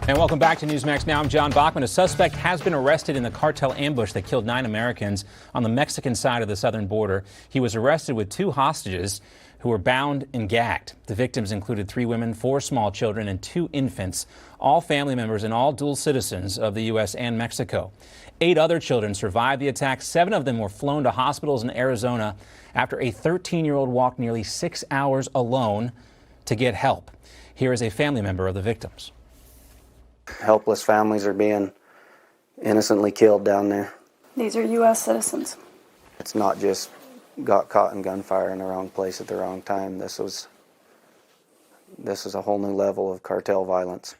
And welcome back to Newsmax Now. I'm John Bachman. A suspect has been arrested in the cartel ambush that killed 9 Americans on the Mexican side of the southern border. He was arrested with 2 hostages who were bound and gagged. The victims included 3 women, 4 small children, and 2 infants, all family members and all dual citizens of the U.S. and Mexico. 8 other children survived the attack. 7 of them were flown to hospitals in Arizona after a 13-year-old walked nearly 6 hours alone to get help. Here is a family member of the victims. Helpless families are being innocently killed down there. These are U.S. citizens. It's not just got caught in gunfire in the wrong place at the wrong time. This is a whole new level of cartel violence.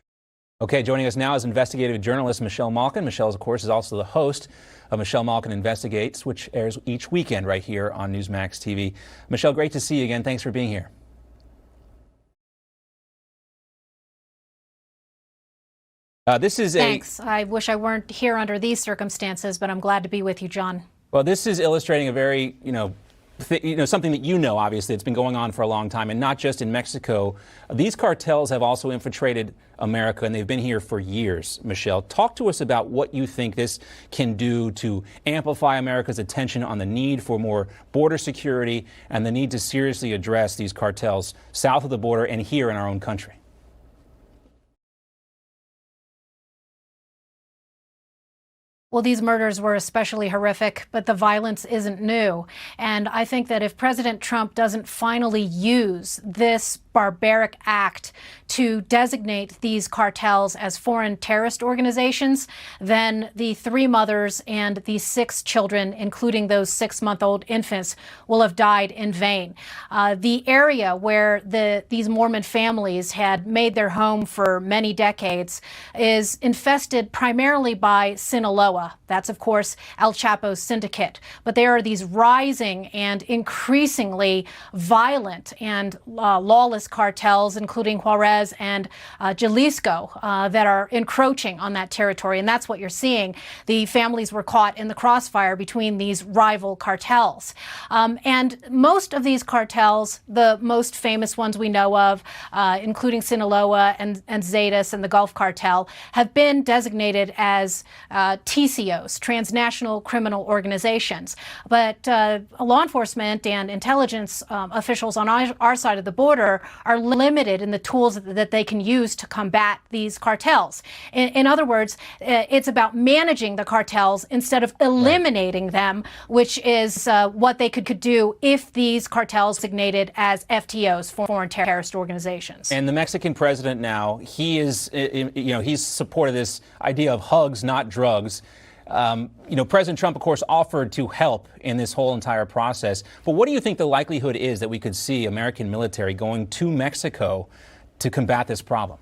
Okay, joining us now is investigative journalist Michelle Malkin. Michelle, of course, is also the host of Michelle Malkin Investigates, which airs each weekend right here on Newsmax TV. Michelle, great to see you again. Thanks for being here. Thanks. I wish I weren't here under these circumstances, but I'm glad to be with you, John. Well, this is illustrating a very, something that obviously, it's been going on for a long time, and not just in Mexico. These cartels have also infiltrated America, and they've been here for years. Michelle, talk to us about what you think this can do to amplify America's attention on the need for more border security and the need to seriously address these cartels south of the border and here in our own country. Well, these murders were especially horrific, but the violence isn't new. And I think that if President Trump doesn't finally use this barbaric act to designate these cartels as foreign terrorist organizations, then the 3 mothers and the 6 children, including those 6-month-old infants, will have died in vain. The area where these Mormon families had made their home for many decades is infested primarily by Sinaloa. That's, of course, El Chapo's syndicate. But there are these rising and increasingly violent and lawless cartels, including Juarez and Jalisco, that are encroaching on that territory. And that's what you're seeing. The families were caught in the crossfire between these rival cartels. And most of these cartels, the most famous ones we know of, including Sinaloa and Zetas and the Gulf Cartel, have been designated as TCOs, transnational criminal organizations. But law enforcement and intelligence officials on our side of the border are limited in the tools that they can use to combat these cartels. In other words, it's about managing the cartels instead of eliminating them, which is what they could do if these cartels designated as FTOs, foreign terrorist organizations. And the Mexican president now, he's supported this idea of hugs, not drugs. President Trump, of course, offered to help in this whole entire process. But what do you think the likelihood is that we could see American military going to Mexico to combat this problem?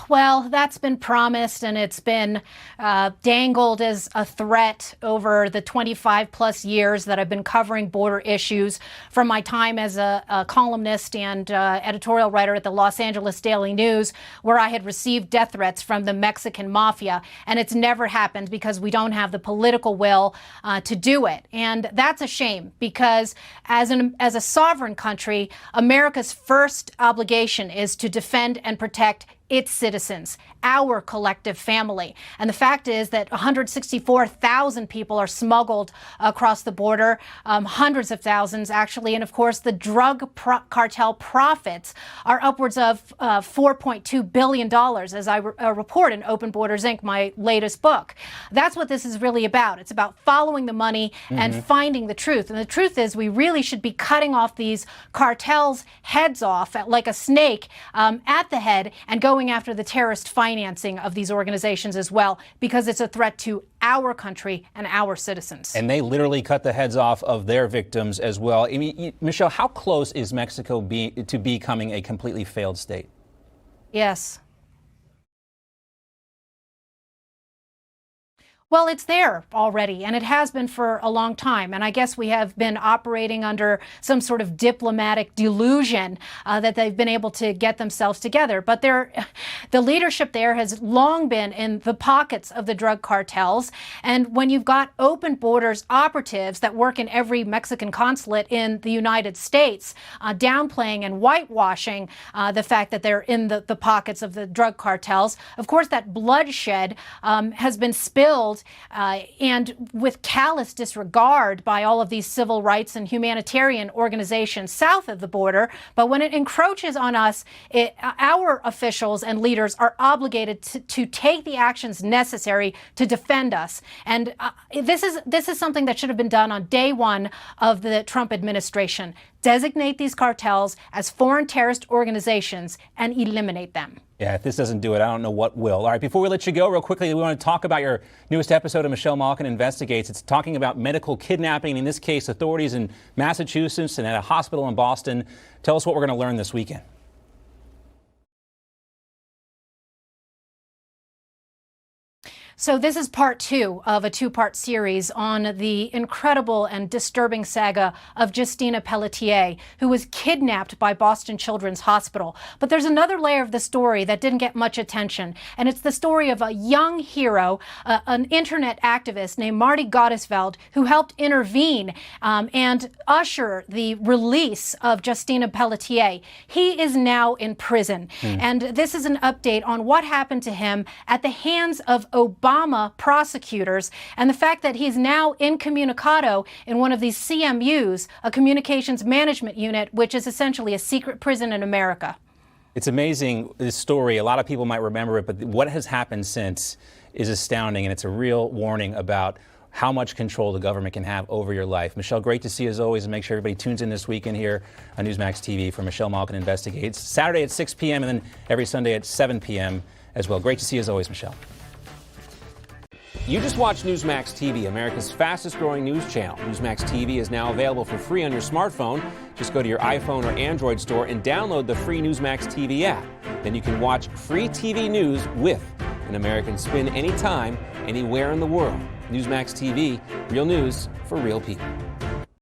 Well, that's been promised, and it's been dangled as a threat over the 25-plus years that I've been covering border issues, from my time as a columnist and editorial writer at the Los Angeles Daily News, where I had received death threats from the Mexican mafia. And it's never happened because we don't have the political will to do it. And that's a shame, because as a sovereign country, America's first obligation is to defend and protect its citizens, our collective family. And the fact is that 164,000 people are smuggled across the border, hundreds of thousands actually. And of course, the drug cartel profits are upwards of $4.2 billion, as I report in Open Borders, Inc., my latest book. That's what this is really about. It's about following the money and finding the truth. And the truth is, we really should be cutting off these cartels' heads off like a snake at the head, and going after the terrorist financing of these organizations as well, because it's a threat to our country and our citizens. And they literally cut the heads off of their victims as well. I mean, Michelle, how close is Mexico to becoming a completely failed state? Yes. Well, it's there already, and it has been for a long time. And I guess we have been operating under some sort of diplomatic delusion that they've been able to get themselves together. But the leadership there has long been in the pockets of the drug cartels. And when you've got open borders operatives that work in every Mexican consulate in the United States, downplaying and whitewashing the fact that they're in the pockets of the drug cartels, of course, that bloodshed has been spilled and with callous disregard by all of these civil rights and humanitarian organizations south of the border. But when it encroaches on us, our officials and leaders are obligated to take the actions necessary to defend us. And this is something that should have been done on day one of the Trump administration. Designate these cartels as foreign terrorist organizations and eliminate them. Yeah, if this doesn't do it, I don't know what will. All right, before we let you go, real quickly, we want to talk about your newest episode of Michelle Malkin Investigates. It's talking about medical kidnapping. In this case, authorities in Massachusetts and at a hospital in Boston. Tell us what we're going to learn this weekend. So this is part two of a two-part series on the incredible and disturbing saga of Justina Pelletier, who was kidnapped by Boston Children's Hospital. But there's another layer of the story that didn't get much attention, and it's the story of a young hero, an internet activist named Marty Gottesfeld, who helped intervene and usher the release of Justina Pelletier. He is now in prison, and this is an update on what happened to him at the hands of Obama prosecutors, and the fact that he's now incommunicado in one of these CMUs, a communications management unit, which is essentially a secret prison in America. It's amazing, this story. A lot of people might remember it, but what has happened since is astounding, and it's a real warning about how much control the government can have over your life. Michelle, great to see you as always, and make sure everybody tunes in this weekend here on Newsmax TV for Michelle Malkin Investigates. Saturday at 6 p.m. and then every Sunday at 7 p.m. as well. Great to see you as always, Michelle. You just watched Newsmax TV, America's fastest growing news channel. Newsmax TV is now available for free on your smartphone. Just go to your iPhone or Android store and download the free Newsmax TV app. Then you can watch free TV news with an American spin anytime, anywhere in the world. Newsmax TV, real news for real people.